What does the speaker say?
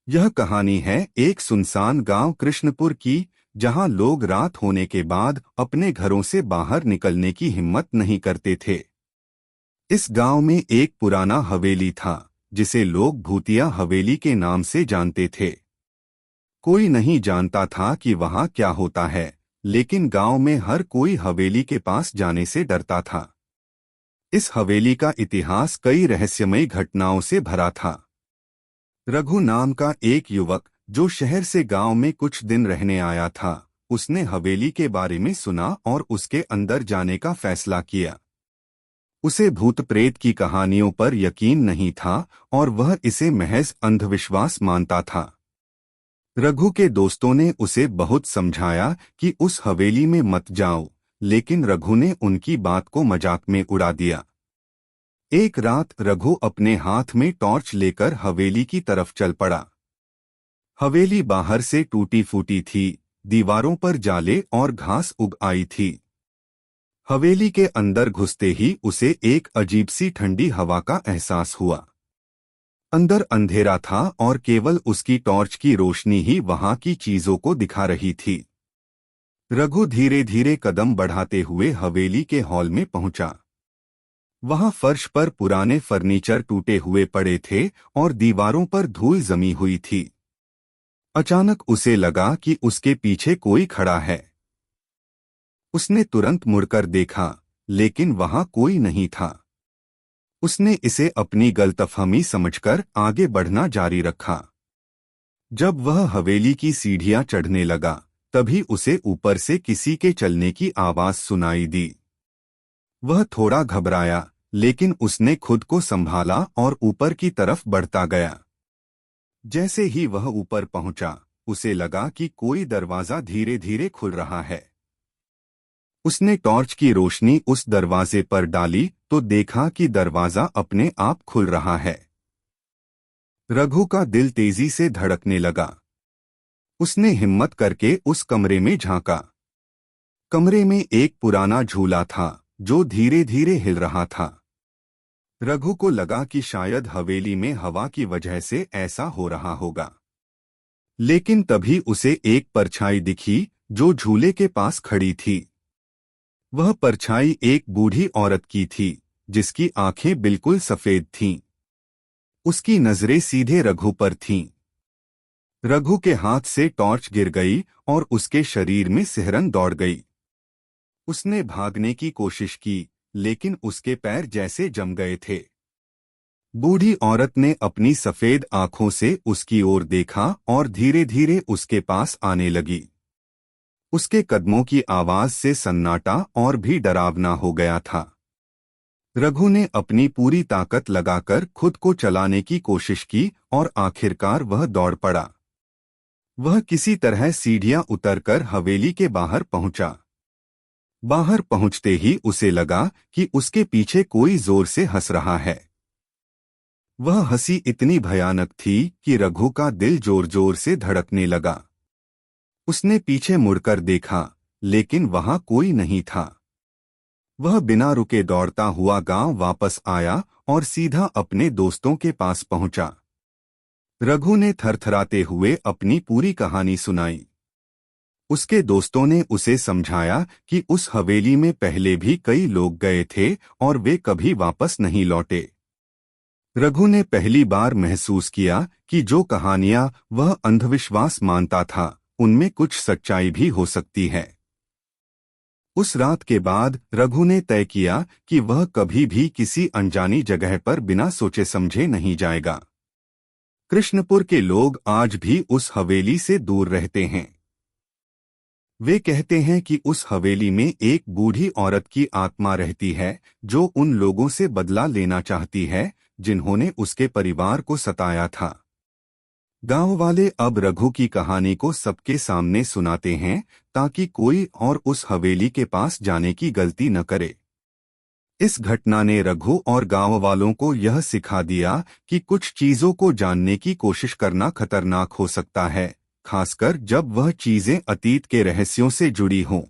यह कहानी है एक सुनसान गांव कृष्णपुर की, जहां लोग रात होने के बाद अपने घरों से बाहर निकलने की हिम्मत नहीं करते थे। इस गांव में एक पुराना हवेली था, जिसे लोग भूतिया हवेली के नाम से जानते थे। कोई नहीं जानता था कि वहां क्या होता है, लेकिन गांव में हर कोई हवेली के पास जाने से डरता था। इस हवेली का इतिहास कई रहस्यमयी घटनाओं से भरा था। रघु नाम का एक युवक, जो शहर से गांव में कुछ दिन रहने आया था, उसने हवेली के बारे में सुना और उसके अंदर जाने का फैसला किया। उसे भूत प्रेत की कहानियों पर यकीन नहीं था और वह इसे महज अंधविश्वास मानता था। रघु के दोस्तों ने उसे बहुत समझाया कि उस हवेली में मत जाओ, लेकिन रघु ने उनकी बात को मजाक में उड़ा दिया। एक रात रघु अपने हाथ में टॉर्च लेकर हवेली की तरफ चल पड़ा। हवेली बाहर से टूटी फूटी थी, दीवारों पर जाले और घास उग आई थी। हवेली के अंदर घुसते ही उसे एक अजीब सी ठंडी हवा का एहसास हुआ। अंदर अंधेरा था और केवल उसकी टॉर्च की रोशनी ही वहां की चीजों को दिखा रही थी। रघु धीरे धीरे कदम बढ़ाते हुए हवेली के हॉल में पहुंचा। वहां फर्श पर पुराने फर्नीचर टूटे हुए पड़े थे और दीवारों पर धूल जमी हुई थी। अचानक उसे लगा कि उसके पीछे कोई खड़ा है। उसने तुरंत मुड़कर देखा, लेकिन वहां कोई नहीं था। उसने इसे अपनी गलतफहमी समझकर आगे बढ़ना जारी रखा। जब वह हवेली की सीढ़ियां चढ़ने लगा, तभी उसे ऊपर से किसी के चलने की आवाज सुनाई दी। वह थोड़ा घबराया, लेकिन उसने खुद को संभाला और ऊपर की तरफ बढ़ता गया। जैसे ही वह ऊपर पहुंचा, उसे लगा कि कोई दरवाजा धीरे धीरे खुल रहा है। उसने टॉर्च की रोशनी उस दरवाजे पर डाली तो देखा कि दरवाजा अपने आप खुल रहा है। रघु का दिल तेजी से धड़कने लगा। उसने हिम्मत करके उस कमरे में झांका। कमरे में एक पुराना झूला था, जो धीरे धीरे हिल रहा था। रघु को लगा कि शायद हवेली में हवा की वजह से ऐसा हो रहा होगा। लेकिन तभी उसे एक परछाई दिखी, जो झूले के पास खड़ी थी। वह परछाई एक बूढ़ी औरत की थी, जिसकी आंखें बिल्कुल सफेद थीं। उसकी नजरें सीधे रघु पर थीं। रघु के हाथ से टॉर्च गिर गई और उसके शरीर में सिहरन दौड़ गई। उसने भागने की कोशिश की, लेकिन उसके पैर जैसे जम गए थे। बूढ़ी औरत ने अपनी सफेद आंखों से उसकी ओर देखा और धीरे धीरे उसके पास आने लगी। उसके कदमों की आवाज से सन्नाटा और भी डरावना हो गया था। रघु ने अपनी पूरी ताकत लगाकर खुद को चलाने की कोशिश की और आखिरकार वह दौड़ पड़ा। वह किसी तरह सीढ़ियां उतरकर हवेली के बाहर पहुंचा। बाहर पहुंचते ही उसे लगा कि उसके पीछे कोई जोर से हंस रहा है। वह हंसी इतनी भयानक थी कि रघु का दिल जोर जोर से धड़कने लगा। उसने पीछे मुड़कर देखा, लेकिन वहां कोई नहीं था। वह बिना रुके दौड़ता हुआ गांव वापस आया और सीधा अपने दोस्तों के पास पहुंचा। रघु ने थरथराते हुए अपनी पूरी कहानी सुनाई। उसके दोस्तों ने उसे समझाया कि उस हवेली में पहले भी कई लोग गए थे और वे कभी वापस नहीं लौटे। रघु ने पहली बार महसूस किया कि जो कहानियां वह अंधविश्वास मानता था, उनमें कुछ सच्चाई भी हो सकती है। उस रात के बाद रघु ने तय किया कि वह कभी भी किसी अनजानी जगह पर बिना सोचे समझे नहीं जाएगा। कृष्णपुर के लोग आज भी उस हवेली से दूर रहते हैं। वे कहते हैं कि उस हवेली में एक बूढ़ी औरत की आत्मा रहती है, जो उन लोगों से बदला लेना चाहती है, जिन्होंने उसके परिवार को सताया था। गांव वाले अब रघु की कहानी को सबके सामने सुनाते हैं, ताकि कोई और उस हवेली के पास जाने की गलती न करे। इस घटना ने रघु और गांव वालों को यह सिखा दिया कि कुछ चीजों को जानने की कोशिश करना खतरनाक हो सकता है, खासकर जब वह चीजें अतीत के रहस्यों से जुड़ी हों।